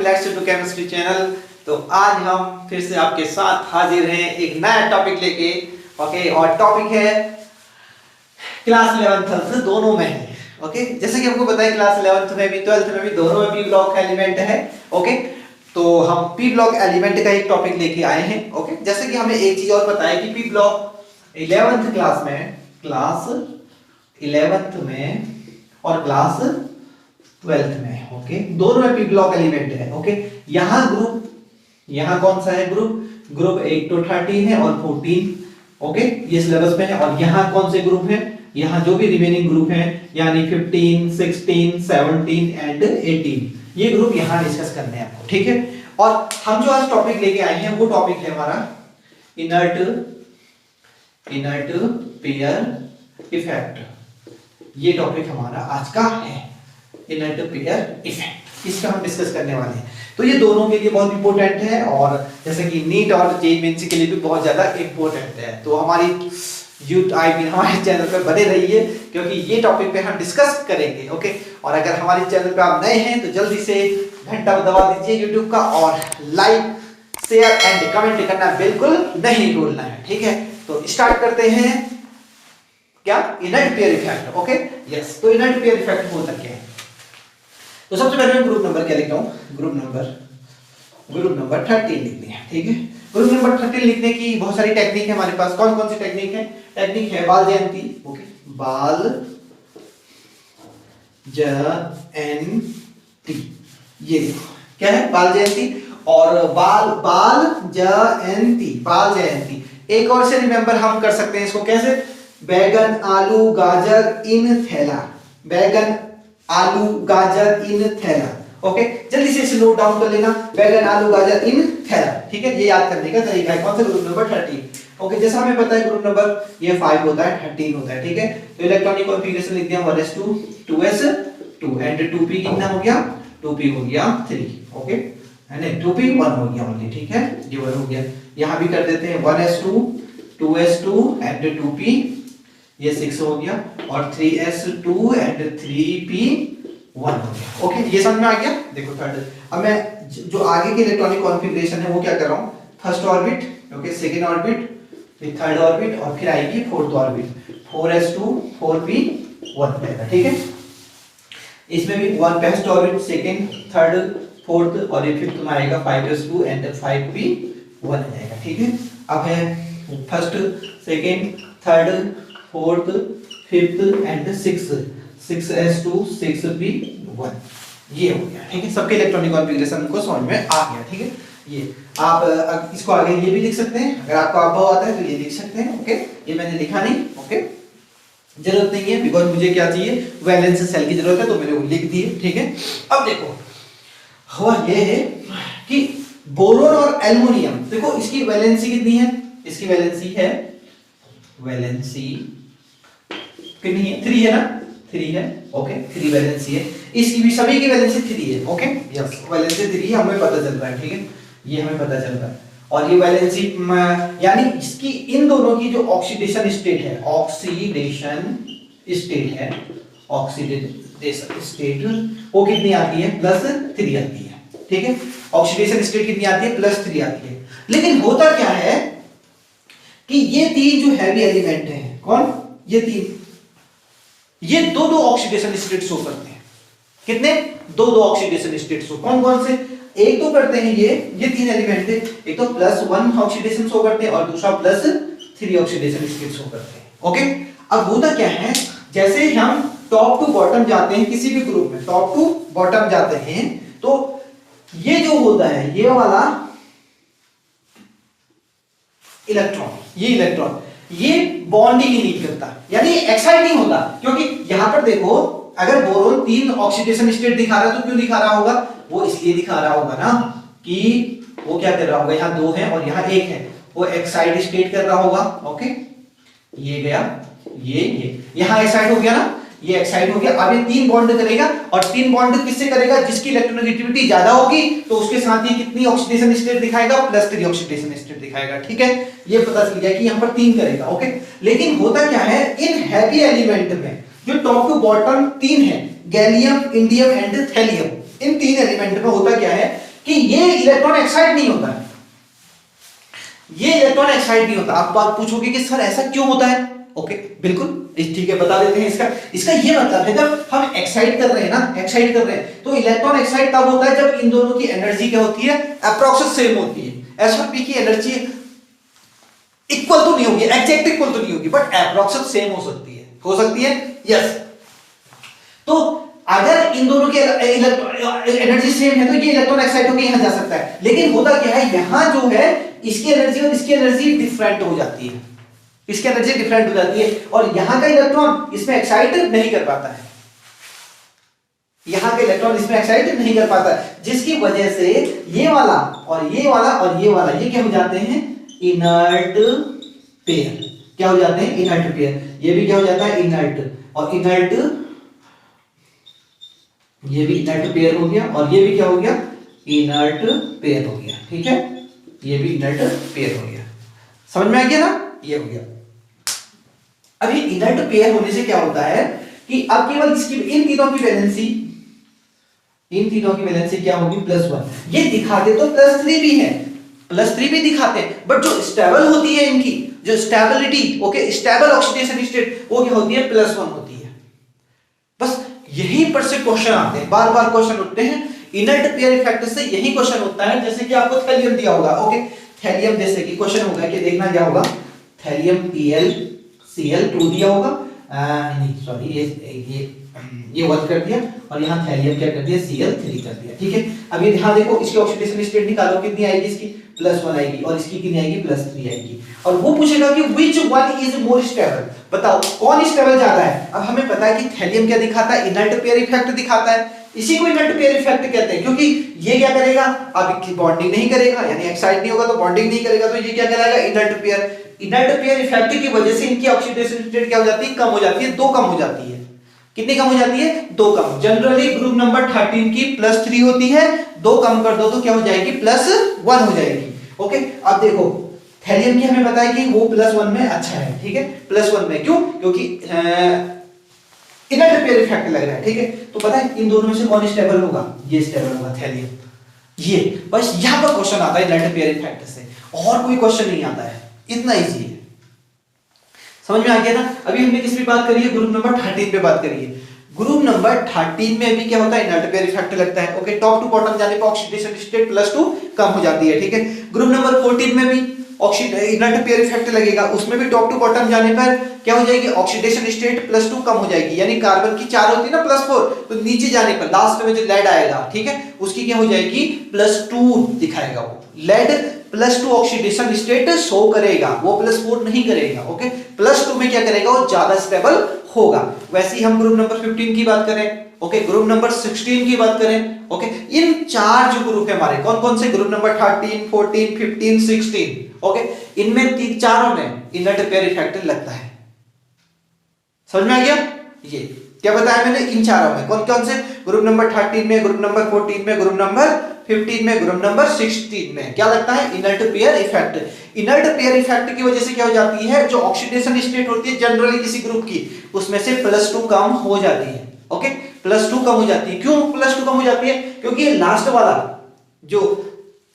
Let's to chemistry channel. तो आज हम फिर से आपके साथ हाजिर हैं एक नया टॉपिक लेके। ओके, और टॉपिक है क्लास 11th दोनों में है। ओके, जैसे कि हमको पता है क्लास 11th में भी 12th में भी दोनों में पी ब्लॉक एलिमेंट है। ओके, तो हम पी ब्लॉक एलिमेंट का एक टॉपिक लेके आए हैं। ओके, जैसे कि हमें एक चीज और पता है कि पी ब्लॉक 11th क्लास में, क्लास 11th में और क्लास 12th में, ओके, दोनों में पी ब्लॉक एलिमेंट है। ओके, यहाँ ग्रुप, यहाँ कौन सा है ग्रुप 8 to 13 है और 14। ओके, ये सिलेबस में है। और यहाँ कौन से ग्रुप है, यहाँ जो भी रिमेनिंग ग्रुप है यानी 15, 16, 17 एंड 18, ये ग्रुप यहाँ डिस्कस करने हैं आपको। ठीक है, और हम जो आज टॉपिक लेके आए हैं वो टॉपिक है हमारा इनर्ट पेयर इफेक्ट। ये टॉपिक हमारा आज का है, इनर्ट पेयर इफेक्ट, इसका हम डिस्कस करने वाले हैं। तो ये दोनों के लिए बहुत इंपॉर्टेंट है और जैसे कि नीट और जेईई मेंस के लिए भी बहुत ज्यादा इंपॉर्टेंट है। तो हमारी हमारे चैनल पे बने रहिए क्योंकि ये टॉपिक पे हम डिस्कस करेंगे। ओके, और अगर हमारे चैनल पे आप नए हैं तो जल्दी से घंटा दबा दीजिए यूट्यूब का और लाइक, शेयर एंड कमेंट करना बिल्कुल नहीं भूलना है। ठीक है, तो स्टार्ट करते हैं। क्या inert pair effect. Okay, yes, तो इनर्ट पेयर इफेक्ट होता क्या है? तो सबसे पहले मैं ग्रुप नंबर क्या लिखता हूं, ग्रुप नंबर 13 लिखनी है। ठीक है, ग्रुप नंबर 13 लिखने की बहुत सारी टेक्निक है हमारे पास। कौन कौन सी टेक्निक है? टेक्निक है बाल जयंती। ओके, बाल जयंती, ये क्या है? बाल जयंती। और बाल जयंती एक और से रिमेंबर हम कर सकते हैं इसको कैसे? बैगन आलू गाजर इन थैला, बैगन आलू गाजर इन थैला। ओके, जल्दी से इसे नोट डाउन कर लेना, बैगन आलू गाजर इन थैला। ठीक है, ये याद करने का तरीका है। कौन सा? Group number 13। ओके, जैसा हमें पता है ग्रुप नंबर ये 5 होता है, 13 होता है। ठीक है, तो इलेक्ट्रॉनिक कॉन्फ़िगरेशन लिख दिया 1s2 2s2 एंड 2p कितना हो गया? 2p हो गया 3। ओके, है ना, 2p 1 हो गया ओनली। ठीक है, ये 1 हो गया। यहां भी कर देते हैं 1s2 2s2 एंड 2p, ये 6 हो गया। और 3s2 एंड 3p 1 हो गया। ओके, ये समझ में आ गया। देखो थर्ड, अब मैं जो आगे के इलेक्ट्रॉनिक कॉन्फ़िगरेशन है वो क्या कर रहा हूं? First orbit, okay, second orbit, फिर थर्ड ऑर्बिट और फिर आएगी फोर्थ ऑर्बिट, 4s2 4p 1 रहेगा। ठीक है, इसमें भी 1 first orbit, second, third, fourth और ये फिफ्थ में आएगा 5s2 एंड 5p 1 रहेगा। ठीक है, अब है first, second, third, fourth, fifth and sixth, 6s2 6p 1, ये हो गया। ठीक है, सबके इलेक्ट्रॉनिक कॉन्फ़िगरेशन को समझ में आ गया। ठीक है, ये आप इसको आगे ये भी लिख सकते हैं, अगर आपको अनुभव आता है तो ये लिख सकते हैं। ओके, ये मैंने लिखा नहीं, ओके, जरूरत नहीं है बिकॉज मुझे क्या चाहिए? वैलेंस सेल की जरूरत है तो मैंने वो लिख दिए। ठीक है, अब देखो हुआ ये है कि बोरोन और एल्युमिनियम, देखो इसकी वैलेंसी कितनी है? इसकी वैलेंसी है, वैलेंसी कितनी है? 3 है ना, 3 है। ओके, 3 वैलेंसी है, इसकी भी सभी की वैलेंसी 3 है। ओके, यस, वैलेंसी 3 हमें पता चल रहा है। ठीक है, ये हमें पता चल रहा है। और ये वैलेंसी यानी इसकी इन दोनों की जो ऑक्सीडेशन स्टेट है, ऑक्सीडेशन स्टेट वो कितनी आती है? +3 आती है। ठीक है, ऑक्सीडेशन स्टेट कितनी आती है? +3 आती है। लेकिन होता क्या है कि ये 3 जो हैवी एलिमेंट हैं, कौन? ये 3, ये दो ऑक्सीडेशन स्टेट शो करते हैं। कितने? दो ऑक्सीडेशन स्टेट शो। कौन कौन से? एक तो करते हैं ये 3 एलिमेंट थे, एक तो +1 ऑक्सीडेशन शो करते हैं और दूसरा +3 ऑक्सीडेशन स्टेट शो करते हैं। ओके, अब होता क्या है, जैसे हम टॉप टू बॉटम जाते हैं किसी भी ग्रुप में, टॉप टू बॉटम जाते हैं तो ये जो होता है ये वाला इलेक्ट्रॉन ये बॉन्डिंग ही नहीं करता, यानी एक्साइटिंग होता। क्योंकि यहां पर देखो, अगर बोरोन 3 ऑक्सीडेशन स्टेट दिखा रहा है तो क्यों दिखा रहा होगा? वो इसलिए दिखा रहा होगा ना कि वो क्या कर रहा होगा, यहां 2 है और यहां 1 है, वो एक्साइट स्टेट कर रहा होगा। ओके, ये गया, ये यहां एक्साइट हो गया ना, ये एक्साइट हो गया। अब ये 3 बॉन्ड करेगा और 3 बॉन्ड किससे करेगा? जिसकी इलेक्ट्रोनेगेटिविटी ज्यादा होगी तो उसके साथ ये कितनी ऑक्सीडेशन स्टेट दिखाएगा? +3 ऑक्सीडेशन स्टेट दिखाएगा। ठीक है, ये पता चल गया कि यहां पर 3 करेगा। ओके, लेकिन होता क्या है, इन हैवी एलिमेंट में जो टॉप टू बॉटम 3 है, gallium, indium and thallium, in 3 element में होता क्या है कि ये इलेक्ट्रॉन एक्साइट नहीं होता है, ये इलेक्ट्रॉन एक्साइट नहीं होता। आप बात पूछोगे कि सर ऐसा क्यों होता है? ओके बिल्कुल ठीक है, बता देते हैं। इसका ये मतलब है जब हम एक्साइट कर रहे हैं ना, एक्साइट कर रहे हैं तो इलेक्ट्रॉन एक्साइट तब होता है जब इन दोनों की एनर्जी क्या होती है, अप्रॉक्सिमेट सेम होती है। एस और पी की एनर्जी इक्वल तो नहीं होगी, एग्जैक्ट इक्वल तो नहीं होगी, बट अप्रॉक्सिमेट सेम हो सकती है, हो सकती है, यस। तो अगर इन दोनों की एनर्जी सेम है तो ये इलेक्ट्रॉन एक्साइट होकर यहां जा सकता है। लेकिन होता क्या है, यहां जो है इसकी एनर्जी और इसकी एनर्जी डिफरेंट हो जाती है, इसकी एनर्जी डिफरेंट हो जाती है, और यहां का इलेक्ट्रॉन इसमें एक्साइट नहीं कर पाता है, यहां का इलेक्ट्रॉन इसमें एक्साइट नहीं कर पाता है, जिसकी वजह से ये वाला और ये वाला और ये वाला ये क्या हो जाते हैं, इनर्ट पेयर। क्या हो जाते हैं, इनर्ट पेयर। ये भी क्या हो जाता है, इनर्ट, और इनर्ट, ये भी इनर्ट पेयर हो गया, और ये भी क्या हो गया, इनर्ट पेयर हो गया। ठीक है, ये भी इनर्ट पेयर हो गया। समझ में आ गया ना, ये हो गया। अब ये इनर्ट पेयर होने से क्या होता है कि अब केवल इसकी इन तीनों की वैलेंसी, इन तीनों की वैलेंसी क्या होगी, +1। ये दिखाते तो +3 भी है, +3 भी दिखाते हैं, बट जो स्टेबल होती है इनकी जो stability, okay, stable oxidation state, वो क्या होती है, +1 होती है। बस यहीं पर से क्वेश्चन आते हैं, बार बार क्वेश्चन उठते हैं इनर्ट पेयर इफेक्ट से। यही क्वेश्चन होता है, जैसे कि आपको थैलियम दिया होगा, ओके, थैलियम जैसे कि क्वेश्चन होगा कि देखना क्या होगा, थैलियम TlCl2 दिया होगा, नहीं सॉरी, ये 1 कर दिया, और यहाँ थैलियम क्या कर दिया, Cl3 कर दिया। ठीक है, अब ये ध्यान देखो, इसकी ऑक्सीडेशन स्टेट निकालो, कितनी आएगी, इसकी +1 आएगी, और इसकी कितनी आएगी, +3 आएगी। और वो पूछेगा कि which one is more stable, बताओ कौन स्टेबल ज्यादा है। अब हमें पता है कि थैलियम क्या दिखाता है, इनर्ट पेयर इफेक्ट दिखाता है, इसी को इनर्ट पेयर इफेक्ट कहते हैं, क्योंकि ये क्या करेगा, अब बॉन्डिंग नहीं करेगा, यानी एक्साइट नहीं होगा तो बॉन्डिंग नहीं करेगा, तो ये क्या कहलाएगा, inert pair. Inert pair effect की वजह से इनकी ऑक्सीडेशन स्टेट क्या हो जाती है, कम हो जाती है, 2 कम हो जाती है। कितनी कम हो जाती है, 2 कम। जनरली ग्रुप नंबर 13 की +3 होती है, 2 कम कर दो तो क्या हो जाएगी, +1 हो जाएगी। ओके, अब देखो थैलियम की हमें पता है कि वो +1 में अच्छा है। ठीक है, +1 में क्यों, क्योंकि इनर्ट पेयर इफेक्ट लग रहा है। ठीक है, तो पता है इन दोनों में से कौन स्टेबल होगा, ये स्टेबल होगा, थैलियम। ये बस यहां पर क्वेश्चन आता है इनर्ट पेयर इफेक्ट से, और कोई क्वेश्चन नहीं आता है, इतना इजी है। समझ में आ गया ना। अभी हमने किस पे बात करी है, ग्रुप नंबर 13 पे बात करी है। ग्रुप नंबर 13 में भी क्या होता है, इनर्ट पेयर इफेक्ट लगता है। ओके, टॉप टू बॉटम जाने पर ऑक्सीडेशन स्टेट +2 कम हो जाती है। ठीक है, ग्रुप नंबर 14 में भी इनर्ट पेयर इफेक्ट लगेगा, उसमें भी टॉप टू बॉटम जाने पर क्या हो जाएगी, ऑक्सीडेशन स्टेट +2 कम हो जाएगी, यानी कार्बन की 4 होती है ना +4, तो नीचे जाने पर लास्ट में जो लेड आएगा, ठीक है, उसकी क्या हो जाएगी, +2 दिखाएगा वो। लेड +2 ऑक्सीडेशन स्टेट शो करेगा, वो +4 नहीं करेगा। ओके, +2 में क्या करेगा, वो ज्यादा स्टेबल होगा। वैसे ही हम ग्रुप नंबर 15 की बात करें, ओके, ग्रुप नंबर 16 की बात करें, ओके, इन 4 जो ग्रुप है हमारे, कौन कौन से, ग्रुप नंबर 13, 14, 15, 16, ओके, इनमें चारों में इनर्ट पेयर इफेक्ट लगता है। समझ में आ गया, ये क्या बताया मैंने, इन चारों में कौन कौन से, ग्रुप नंबर 13 में, ग्रुप नंबर 14 में, ग्रुप नंबर 15 में, ग्रुप नंबर 16 में क्या लगता है, inert pair effect. Inert pair effect की वजह से क्या हो जाती है, जो ऑक्सीडेशन स्टेट होती है जनरली किसी ग्रुप की, उसमें से +2 कम हो जाती है। ओके, +2 कम हो जाती है। क्यों +2 कम हो जाती है, क्योंकि लास्ट वाला जो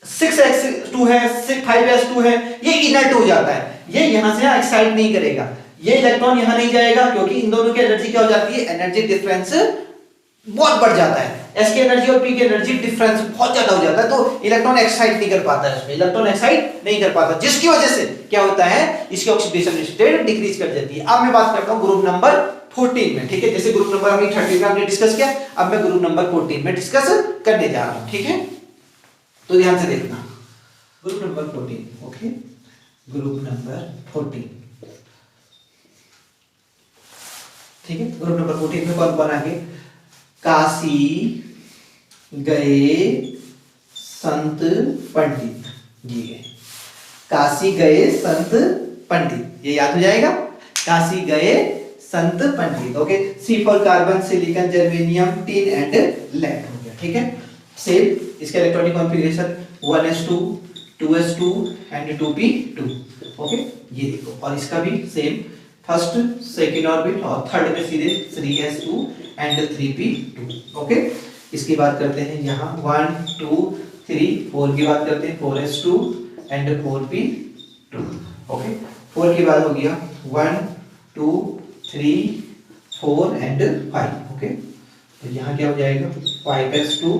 6s2 है, 5s2 है, ये इनर्ट हो जाता है, ये यहां से एक्साइट नहीं करेगा, ये इलेक्ट्रॉन यहां नहीं जाएगा, क्योंकि इन दोनों की एनर्जी क्या हो जाती है, एनर्जी डिफरेंस बहुत बढ़ जाता है। S की एनर्जी और P की एनर्जी डिफरेंस बहुत ज्यादा हो जाता है, तो इलेक्ट्रॉन एक्साइट नहीं कर पाता है, उसमें इलेक्ट्रॉन एक्साइट नहीं कर पाता, जिसकी वजह से क्या होता है, इसकी ऑक्सीडेशन स्टेट डिक्रीज कर जाती है। अब मैं बात करता हूं ग्रुप नंबर 14 में। ठीक है, जैसे ग्रुप नंबर हमने 13 में हमने डिस्कस किया, अब मैं ग्रुप नंबर 14 में डिस्कस करने जा रहा हूं। ठीक है, तो ध्यान से देखना, group number 14। Okay, group number 14, ठीक है, ग्रुप नंबर 14 में कौन कौन आगे, काशी गए संत पंडित, ये काशी गए संत पंडित, ये याद हो जाएगा, काशी गए संत पंडित। Okay, C for carbon, silicon, germanium, tin and lead हो गया। ठीक है, सेम इसका electronic configuration 1s2 2s2 and 2p2। Okay, ये देखो, और इसका भी सेम, फर्स्ट सेकंड ऑर्बिट और थर्ड में सीधे 3s2 एंड 3p2। ओके, इसकी बात करते हैं यहाँ 1 2 3, 4 की बात करते हैं 4s2 एंड 4p2। ओके 4 की बात हो गया 1 2 3 4 एंड 5। ओके तो यहाँ क्या हो जाएगा 5s2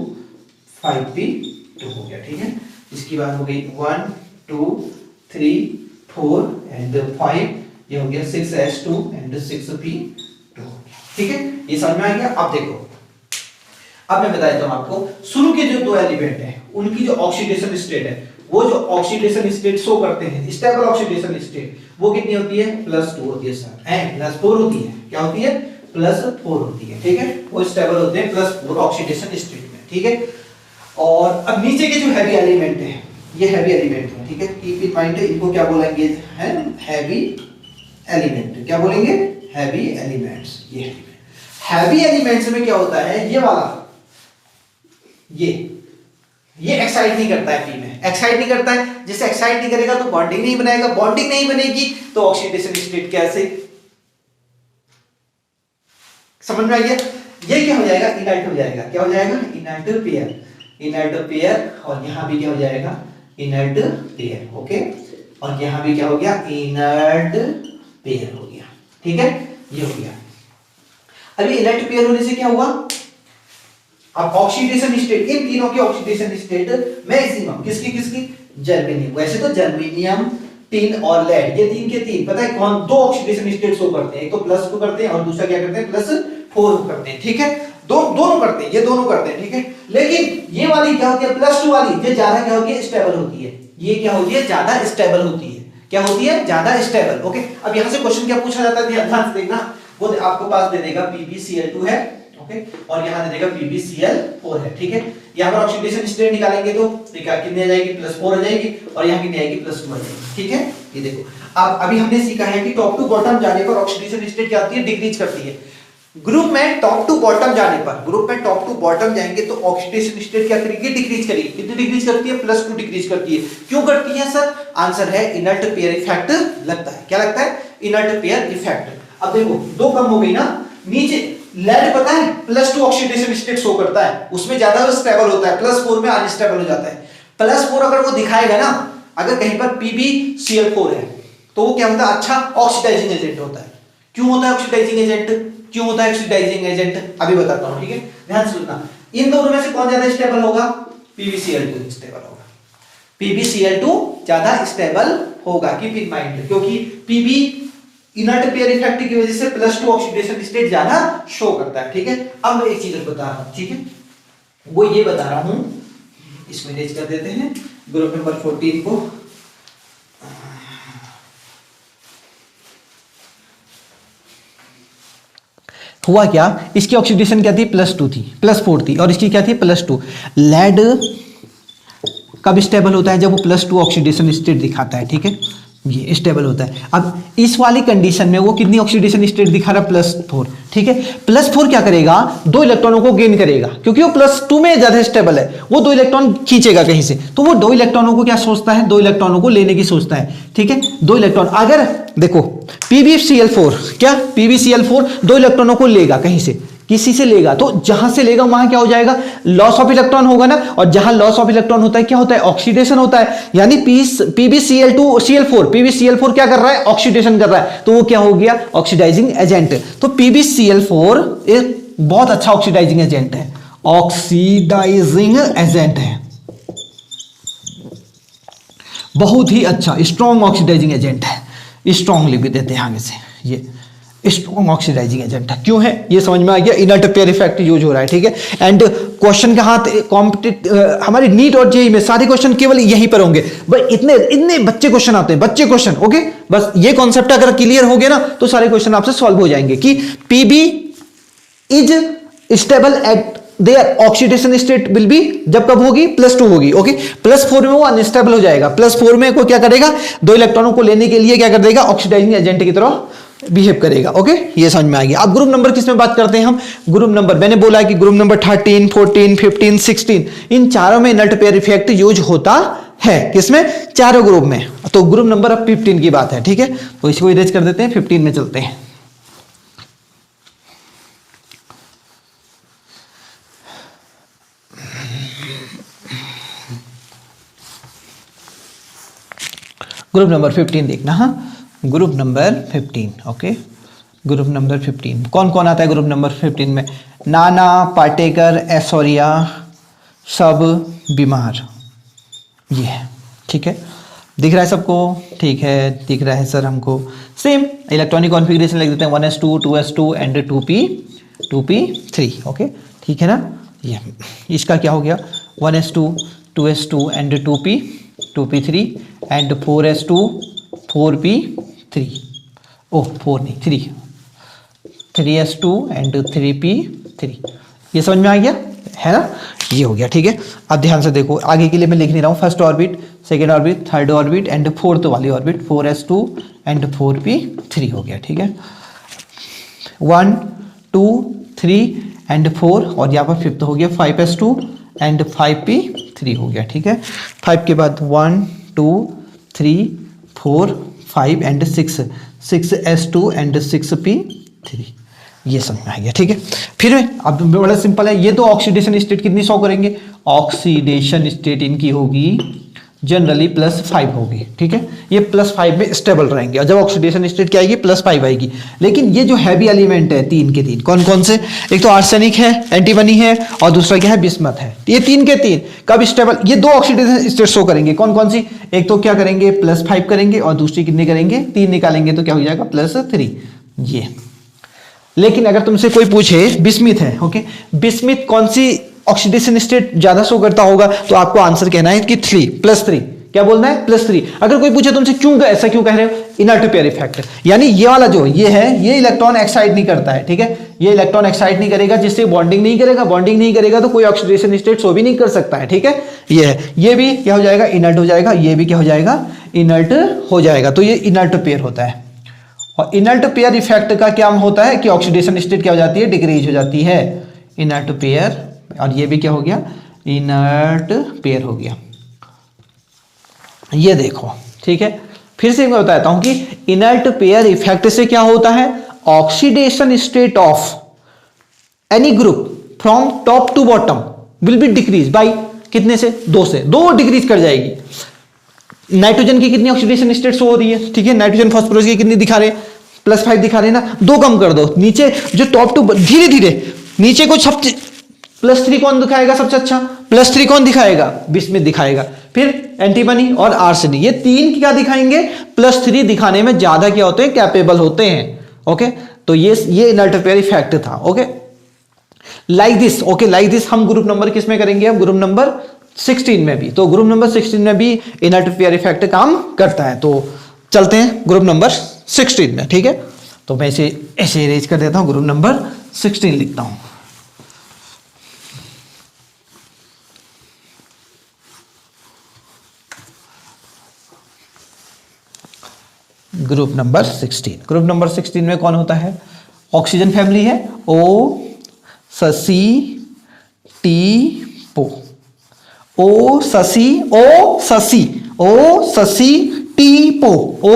5p2 हो गया। ठीक है, इसकी बात हो गई 1 2 3 4 एंड 5, ये हो गया 6s2 एंड 6p2 हो गया। ठीक है, ये समझ में आ गया। अब देखो, अब मैं बता देता हूं आपको, शुरू के जो दो एलिमेंट हैं उनकी जो ऑक्सीडेशन स्टेट है, वो जो ऑक्सीडेशन स्टेट शो करते हैं, स्टेबल ऑक्सीडेशन स्टेट, वो कितनी होती है +2 होती है सर, +4 होती है। क्या होती है +4 होती है। ठीक है, वो स्टेबल होते हैं +4 ऑक्सीडेशन स्टेट में। ठीक है, और अब नीचे के जो हैवी एलिमेंट है, ये हैवी एलिमेंट है। ठीक है, कीप इन माइंड, इनको क्या बोलेंगे है हैवी एलिमेंट। क्या बोलेंगे हैवी एलिमेंट्स। ये हैवी एलिमेंट्स में क्या होता है, ये वाला ये एक्साइट नहीं करता है पी में, एक्साइट नहीं करता है। जैसे एक्साइट नहीं करेगा तो बॉन्डिंग नहीं बनाएगा, बॉन्डिंग नहीं बनेगी तो ऑक्सीडेशन स्टेट कैसे, समझ में आ गया। ये क्या हो जाएगा इनर्ट हो जाएगा। क्या हो जाएगा इनर्ट पेयर, इनर्ट पेयर। और यहां भी क्या हो जाएगा इनर्ट पेयर। ओके, और यहां भी क्या हो गया इनर्ट पेयर हो गया। ठीक है, ये हो गया। अभी इनर्ट पेयर होने से क्या हुआ, अब ऑक्सीडेशन स्टेट, इन तीनों की ऑक्सीडेशन स्टेट मैक्सिमम किसकी किसकी, जर्मेनियम। वैसे तो जर्मेनियम, टिन और लेड, ये तीन के तीन पता है कौन, दो ऑक्सीडेशन स्टेट शो करते हैं, एक तो +2 करते हैं और दूसरा क्या करते हैं +4 करते हैं। ठीक है, दोनों करते हैं, ये दोनों करते हैं। ठीक है, लेकिन ये वाली क्या होती है +2 वाली, ये ज्यादा क्या होती है स्टेबल होती है। ये क्या होती है ज्यादा स्टेबल होती है। क्या होती है ज्यादा स्टेबल। ओके, अब यहां से क्वेश्चन क्या पूछा जाता है, ध्यान से देखना, वो आपको पास दे देगा PbCl2 है। ओके, और यहां दे देगा PbCl4 है। ठीक है, यहां पर ऑक्सीडेशन स्टेट निकालेंगे तो कितनी आ जाएगी +4 आ जाएगी, और यहां कितनी आएगी +2 आ जाएगी। ठीक है, ये देखो, अब अभी हमने सीखा है कि टॉप टू बॉटम जाने पर ऑक्सीडेशन स्टेट क्या होती है डिक्रीज करती है। ग्रुप में टॉप टू बॉटम जाने पर, ग्रुप में टॉप टू बॉटम जाएंगे तो ऑक्सीडेशन स्टेट क्या करेगी डिक्रीज करेगी। कितनी डिक्रीज करती है +2 डिक्रीज करती है। क्यों करती है सर, आंसर है इनर्ट पेयर इफेक्ट लगता है। क्या लगता है इनर्ट पेयर इफेक्ट। अब देखो दो कम हो गई ना, नीचे लेड पता है +2 ऑक्सीडेशन स्टेट शो करता है, उसमें ज्यादा स्टेबल होता है, +4 में अनस्टेबल हो जाता है। +4 अगर वो दिखाएगा ना, अगर कहीं पर PbCl4 है तो वो क्या होता है अच्छा ऑक्सीडाइजिंग एजेंट होता है। क्यों होता है ऑक्सीडाइजिंग एजेंट, क्यों होता है ऑक्सीडाइजिंग एजेंट अभी बताता हूं। ठीक है, ध्यान से सुनना, इन दोनों में से कौन ज्यादा स्टेबल होगा, PbCl2 स्टेबल होगा, PbCl2 ज्यादा स्टेबल होगा। कीप इन माइंड, क्योंकि Pb इनर्ट पेयर इफेक्ट की वजह से +2 ऑक्सीडेशन स्टेट ज्यादा शो करता है। ठीक है, अब मैं एक चीज बता रहा हूं, ठीक है, वो ये बता रहा हूं, इसमें इरेज कर देते हैं ग्रुप नंबर 14 को। हुआ क्या, इसकी ऑक्सीडेशन क्या थी +2 थी, +4 थी, और इसकी क्या थी +2। लेड कब स्टेबल होता है, जब वो +2 ऑक्सीडेशन स्टेट दिखाता है। ठीक है, ये स्टेबल होता है। अब इस वाली कंडीशन में वो कितनी ऑक्सीडेशन स्टेट दिखा रहा है +4। ठीक है, +4 क्या करेगा, 2 इलेक्ट्रॉनों को गेन करेगा, क्योंकि वो +2 में ज्यादा स्टेबल है, वो 2 इलेक्ट्रॉन खींचेगा कहीं से, तो वो 2 इलेक्ट्रॉनों को क्या सोचता है, 2 इलेक्ट्रॉनों को लेने की सोचता है। ठीक है, 2 इलेक्ट्रॉन, अगर देखो PbCl4 क्या, PbCl4 2 इलेक्ट्रॉनों को लेगा कहीं से, किसी से लेगा, तो जहां से लेगा वहां क्या हो जाएगा लॉस ऑफ इलेक्ट्रॉन होगा ना, और जहां लॉस ऑफ इलेक्ट्रॉन होता है क्या होता है ऑक्सीडेशन होता है। यानी PbCl4 क्या कर रहा है ऑक्सीडेशन कर रहा है, तो वो क्या हो गया ऑक्सीडाइजिंग एजेंट। तो PbCl4 एक बहुत अच्छा ऑक्सीडाइजिंग एजेंट है, ऑक्सीडाइजिंग एजेंट है, बहुत ही अच्छा स्ट्रॉन्ग ऑक्सीडाइजिंग एजेंट है। स्ट्रॉन्ग लिख देते हैं आगे से, ये स्ट्रॉन्ग ऑक्सीडाइजिंग एजेंट है। क्यों है ये समझ में आ गया, इनर्ट पेयर इफेक्ट यूज हो रहा है। ठीक है, एंड क्वेश्चन के हाथ हमारे नीट और जेईई में सारे क्वेश्चन केवल यहीं पर होंगे। बस इतने इतने बच्चे क्वेश्चन आते हैं, बच्चे क्वेश्चन। ओके, बस ये कॉन्सेप्ट अगर क्लियर हो गया ना तो सारे क्वेश्चन आपसे सॉल्व हो जाएंगे कि Pb is stable at there oxidation state will be, जब कब होगी +2 होगी। ओके, +4 में वो अनस्टेबल हो जाएगा, +4 में को क्या करेगा 2 इलेक्ट्रॉनों को लेने के लिए क्या कर देगा ऑक्सीडाइजिंग एजेंट की तरह बिहेव करेगा। ओके, ये समझ में आ गया। अब ग्रुप नंबर किस में बात करते हैं हम, ग्रुप नंबर मैंने बोला है कि ग्रुप नंबर 13 14 15 16 इन चारों में इनर्ट पेयर इफेक्ट यूज होता है। किसमें, चारों ग्रुप में। तो ग्रुप नंबर अब 15 की बात है। ठीक है, तो इसको इरेज कर देते हैं, 15 में चलते हैं। ग्रुप नंबर 15 देखना। हाँ, group number 15। Okay, group number 15 कौन कौन आता है ग्रुप नंबर 15 में? नाना, पाटेकर, ऐश्वर्या, सब बीमार। ये है, ठीक है, दिख रहा है सबको? ठीक है, दिख रहा है सर हमको। सेम इलेक्ट्रॉनिक कॉन्फ़िगरेशन लिख देते हैं 1s2 2s2 and 2p3। Okay, ठीक है ना? ये इसका क्या हो गया? 1s2 2s2 and 2p3 and 4s2 4p3। ओह 4 नहीं 3, 3s2 एंड 3p3। ये समझ में आ गया है ना? ये हो गया, ठीक है। अब ध्यान से देखो, आगे के लिए मैं लिख नहीं रहा हूँ। First orbit, second orbit, third orbit and fourth वाली ऑर्बिट 4s2 एंड 4p3 हो गया, ठीक है। 1 2 3 एंड 4 और यहाँ पर फिफ्थ हो गया 5s2 एंड 5p3 हो गया, ठीक है। 5 के बाद 1 2 3 4 5 एंड 6, 6s2 एंड 6p3। ये समझ में आ गया, ठीक है। फिर अब बड़ा सिंपल है, ये तो ऑक्सीडेशन स्टेट कितनी शो करेंगे? ऑक्सीडेशन स्टेट इनकी होगी जनरली +5 होगी, ठीक है। ये +5 में स्टेबल रहेंगे और जब ऑक्सीडेशन स्टेट क्या आएगी? +5 आएगी। लेकिन ये जो हैवी एलिमेंट है 3 के 3 कौन कौन से? एक तो आर्सेनिक है, एंटीमनी है और दूसरा क्या है? बिस्मथ है। ये 3 के 3 कब स्टेबल? ये 2 ऑक्सीडेशन स्टेट शो करेंगे। कौन कौन सी? एक तो क्या करेंगे? +5 करेंगे और दूसरी कितनी करेंगे? 3 निकालेंगे तो क्या हो जाएगा? +3। ये लेकिन अगर तुमसे कोई पूछे बिस्मिथ है, ओके, बिस्मिथ कौन सी ऑक्सीडेशन स्टेट ज्यादा शो करता होगा? तो आपको आंसर कहना है कि 3 +3। क्या बोलना है? +3। अगर कोई पूछे तुमसे क्यों ऐसा क्यों कह रहे हो? इनर्ट पेयर इफेक्ट, यानी ये वाला जो ये है ये इलेक्ट्रॉन एक्साइट नहीं करता है, ठीक है। ये इलेक्ट्रॉन एक्साइट नहीं करेगा, जिससे बॉन्डिंग नहीं करेगा, बॉन्डिंग नहीं करेगा तो कोई ऑक्सीडेशन स्टेट शो भी नहीं कर सकता है, ठीक है। ये है, ये भी क्या हो जाएगा? इनर्ट हो जाएगा। ये भी क्या हो जाएगा? इनर्ट हो जाएगा। तो ये इनर्ट पेयर होता है। और इनर्ट पेयर इफेक्ट का क्या होता है कि ऑक्सीडेशन स्टेट क्या हो जाती है? डिक्रीज हो जाती है। इनर्ट पेयर, और ये भी क्या हो गया? इनर्ट पेयर हो गया। ये देखो, ठीक है। फिर से मैं बताता हूं कि इनर्ट पेयर इफेक्ट से क्या होता है? Oxidation state of any group from top to bottom will be decrease by कितने से? 2 से। 2 डिक्रीज कर जाएगी। नाइट्रोजन की कितनी ऑक्सीडेशन स्टेट शो हो रही है? ठीक है, नाइट्रोजन फास्फोरस की कितनी दिखा रहे? +5 दिखा रहे ना। 2 कम कर दो। नीचे जो टॉप टू धीरे धीरे नीचे को सब +3 कौन दिखाएगा सबसे अच्छा? +3 कौन दिखाएगा? बिस्मिथ दिखाएगा। फिर एंटीमनी और आर्सेनिक, ये 3 क्या दिखाएंगे? +3 दिखाने में ज्यादा क्या होते हैं? कैपेबल होते हैं। ओके, तो ये इनर्ट पेयर इफेक्ट था। Okay, like this. Okay, like this हम ग्रुप नंबर किस में करेंगे? हम ग्रुप नंबर 16 में भी। तो ग्रुप नंबर 16 में भी इनर्ट पेयर इफेक्ट काम करता है। तो चलते हैं ग्रुप नंबर 16 में, ठीक है। तो मैं इसे ऐसे अरेंज कर देता हूं, ग्रुप नंबर 16 लिखता हूं। Group number 16। ग्रुप नंबर 16 में कौन होता है? ऑक्सीजन फैमिली है। O ससी टी पो, ओ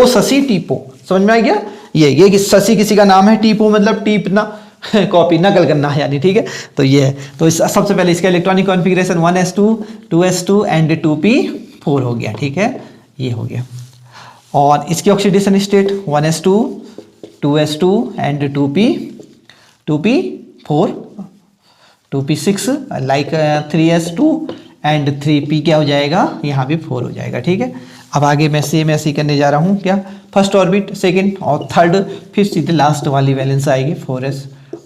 ससी टीपो। समझ में आ गया? ये कि ससी किसी का नाम है, टीपो मतलब टीपना, कॉपी नकल करना है यानी, ठीक है। तो ये है। तो सबसे पहले इसका electronic configuration 1s2 2s2 and 2p4 हो गया, ठीक है। ये हो गया। और इसकी oxidation state 1s2 2s2 and 2p4 2p6 like 3s2 and 3p क्या हो जाएगा? यहाँ भी 4 हो जाएगा, ठीक है। अब आगे मैं सेम ऐसे ही करने जा रहा हूँ। क्या? फर्स्ट ऑर्बिट, सेकंड और थर्ड, फिर सीधे लास्ट वाली वैलेंस आएगी 4s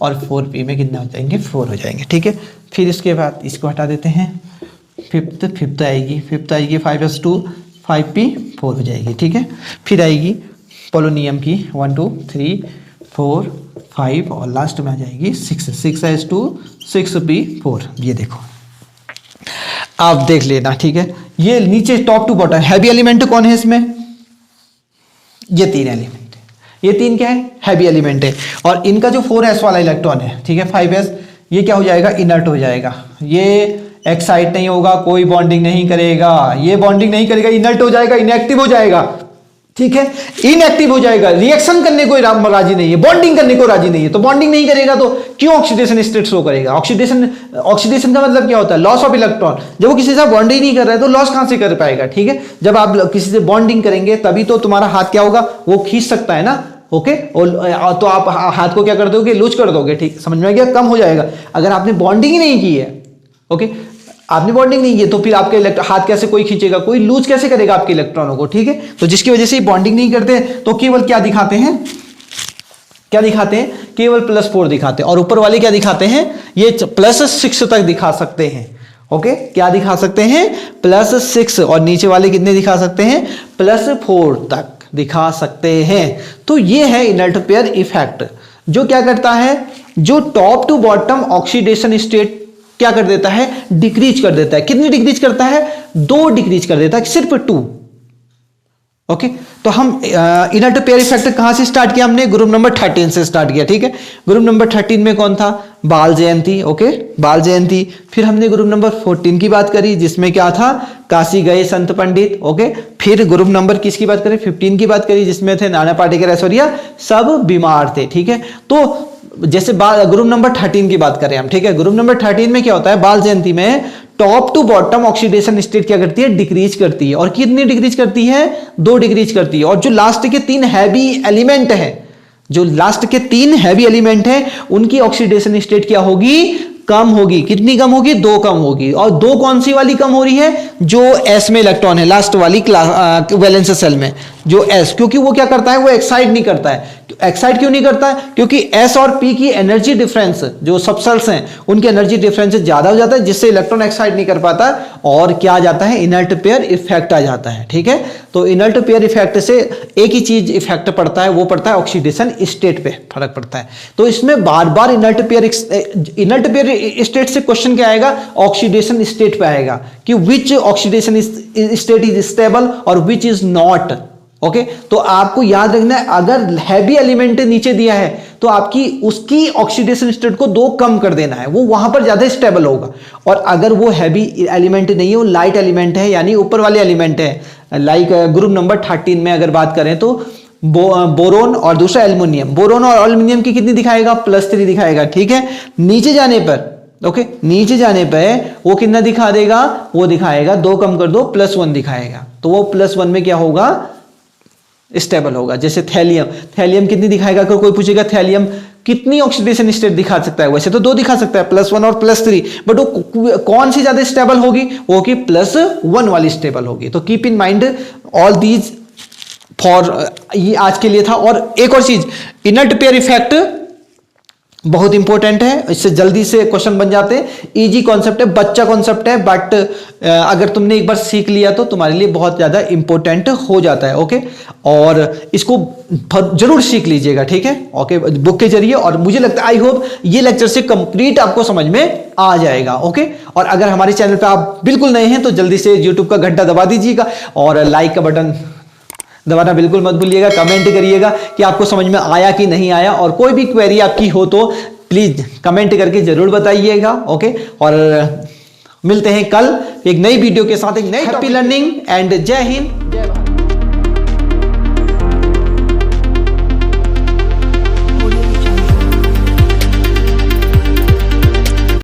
और 4p में कितना हो जाएंगे? 4 हो जाएंगे, ठीक है। फिर इसके बाद इसको हटा देते हैं। फिफ्थ आएगी 5s2 5p4 हो जाएगी, ठीक है। फिर आएगी पोलोनियम की 1 2 3 4 5 और लास्ट में आ जाएगी 6s2 6p4। ये देखो, आप देख लेना, ठीक है। ये नीचे top to bottom heavy element कौन है इसमें? ये 3 एलिमेंट है। ये 3 क्या है? हैवी एलिमेंट है। और इनका जो 4s वाला इलेक्ट्रॉन है, ठीक है, 5s, ये क्या हो जाएगा? इनर्ट हो जाएगा। ये एक्साइट नहीं होगा, कोई बॉन्डिंग नहीं करेगा। ये बॉन्डिंग नहीं करेगा, इनर्ट हो जाएगा, इनएक्टिव हो जाएगा। ठीक है, इनएक्टिव हो जाएगा, रिएक्शन करने को राजी नहीं है, बॉन्डिंग करने को राजी नहीं है। तो बॉन्डिंग नहीं करेगा तो क्यों ऑक्सीडेशन स्टेट शो करेगा? ऑक्सीडेशन का मतलब क्या होता है? Loss of electron. जब वो किसी से बॉन्डिंग नहीं कर रहा है तो लॉस कहां से कर पाएगा? ठीक है, जब आप किसी से बॉन्डिंग करेंगे तभी तो तुम्हारा हाथ क्या होगा, वो खींच सकता है ना। ओके, तो आप हाथ को क्या कर दोगे? लूज कर दोगे। ठीक, समझ में आ गया? कम हो जाएगा। अगर आपने बॉन्डिंग ही नहीं की है, ओके, आपने बॉन्डिंग नहीं की तो फिर आपके हाथ कैसे कोई खींचेगा? कोई लूज कैसे करेगा आपके इलेक्ट्रॉनों को? ठीक है, तो जिसकी वजह से बॉन्डिंग नहीं करते तो केवल क्या दिखाते हैं? क्या दिखाते हैं? केवल +4 दिखाते हैं। और ऊपर वाले क्या दिखाते हैं? ये +6 तक दिखा सकते हैं। ओके, क्या दिखा सकते हैं? +6। और नीचे वाले कितने दिखा सकते हैं? +4 तक दिखा सकते हैं। तो ये है इनर्ट पेयर इफेक्ट, जो क्या करता है, जो top to bottom oxidation state क्या कर देता है? डिक्रीज कर देता है। कितनी डिक्रीज करता है? 2 डिक्रीज कर देता है, सिर्फ 2। ओके, तो हम इनर्ट पेयर इफेक्ट कहां से स्टार्ट किया? हमने ग्रुप नंबर 13 से स्टार्ट किया। ठीक है, ग्रुप नंबर 13 में कौन था? बाल जयंती। ओके, बाल जयंती। फिर हमने ग्रुप नंबर 14 की बात करी, जिसमें क्या था? काशी गए संत पंडित। ओके, फिर ग्रुप नंबर किसकी बात करें? 15 की बात करी, जिसमें थे नाना पाटेकर, ऐश्वर्या, सब बीमार थे। ठीक है, तो जैसे ग्रुप नंबर 13 की बात करें हम, ठीक है, ग्रुप नंबर 13 में क्या होता है? बाल जयंती में top to bottom oxidation state क्या करती है? डिक्रीज करती है। और कितनी डिक्रीज करती है? 2 डिक्रीज करती है। और जो लास्ट के 3 हैवी एलिमेंट है, जो लास्ट के 3 हैवी एलिमेंट है, उनकी ऑक्सीडेशन स्टेट क्या होगी? कम होगी। कितनी कम होगी? 2 कम होगी। और 2 कौन सी वाली कम हो रही है? जो एस में इलेक्ट्रॉन है, लास्ट वाली वैलेंस सेल में जो एस, क्योंकि वो क्या करता है? वो एक्साइड नहीं करता है। एक्साइड क्यों नहीं करता है? क्योंकि एस और पी की एनर्जी डिफरेंस, जो सबसेल्स हैं उनकी एनर्जी डिफरेंस ज्यादा हो जाता है, जिससे इलेक्ट्रॉन एक्साइड नहीं कर पाता, और क्या आ जाता है? इनर्ट पेयर इफेक्ट आ जाता है। ठीक है, तो इनर्ट पेयर इफेक्ट से एक ही चीज इफेक्ट पड़ता है, वो पड़ता है ऑक्सीडेशन स्टेट पे फर्क पड़ता है। तो इसमें बार बार इनर्ट पेयर स्टेट से क्वेश्चन क्या आएगा? ऑक्सीडेशन स्टेट पे आएगा कि विच ऑक्सीडेशन स्टेट इज स्टेबल और विच इज नॉट। ओके, तो आपको याद रखना है, अगर हैवी एलिमेंट नीचे दिया है तो आपकी उसकी ऑक्सीडेशन स्टेट को 2 कम कर देना है, वो वहां पर ज्यादा स्टेबल होगा। और अगर वो हैवी एलिमेंट नहीं है, वो लाइट एलिमेंट है, यानी ऊपर वाले एलिमेंट है, लाइक ग्रुप नंबर 13 में अगर बात करें तो बोरोन और दूसरा एल्युमिनियम। बोरोन और एल्युमिनियम की कितनी दिखाएगा? +3 दिखाएगा। ठीक है, नीचे जाने पर, ओके, नीचे जाने पर वो कितना दिखा देगा? वो दिखाएगा 2 कम कर दो, +1 दिखाएगा। तो वो +1 में क्या होगा? स्टेबल होगा। जैसे थैलियम, थैलियम कितनी दिखाएगा? अगर कोई पूछेगा थैलियम कितनी ऑक्सीडेशन स्टेट दिखा सकता है, वैसे तो 2 दिखा सकता है, +1 और +3, बट वो कौन सी ज्यादा स्टेबल होगी? वो कि +1 वाली स्टेबल होगी। तो keep in mind all these for, ये आज के लिए था। और एक और चीज, इनर्ट पेयर इफेक्ट बहुत इंपॉर्टेंट है, इससे जल्दी से क्वेश्चन बन जाते हैं। इजी कॉन्सेप्ट है, बच्चा कॉन्सेप्ट है, बट अगर तुमने एक बार सीख लिया तो तुम्हारे लिए बहुत ज्यादा इंपॉर्टेंट हो जाता है। ओके, और इसको जरूर सीख लीजिएगा। ठीक है, ओके, बुक के जरिए। और मुझे लगता है, आई होप ये लेक्चर से कंप्लीट आपको समझ में आ जाएगा। ओके, और अगर हमारे चैनल पे आप बिल्कुल नए हैं तो जल्दी से यूट्यूब का घंटा दबा दीजिएगा और लाइक का बटन दबाना बिल्कुल मत भूलिएगा। कमेंट करिएगा कि आपको समझ में आया कि नहीं आया, और कोई भी क्वेरी आपकी हो तो प्लीज कमेंट करके जरूर बताइएगा। ओके, और मिलते हैं कल एक नई वीडियो के साथ, एक नई हैप्पी लर्निंग एंड जय हिंद, जय भारत।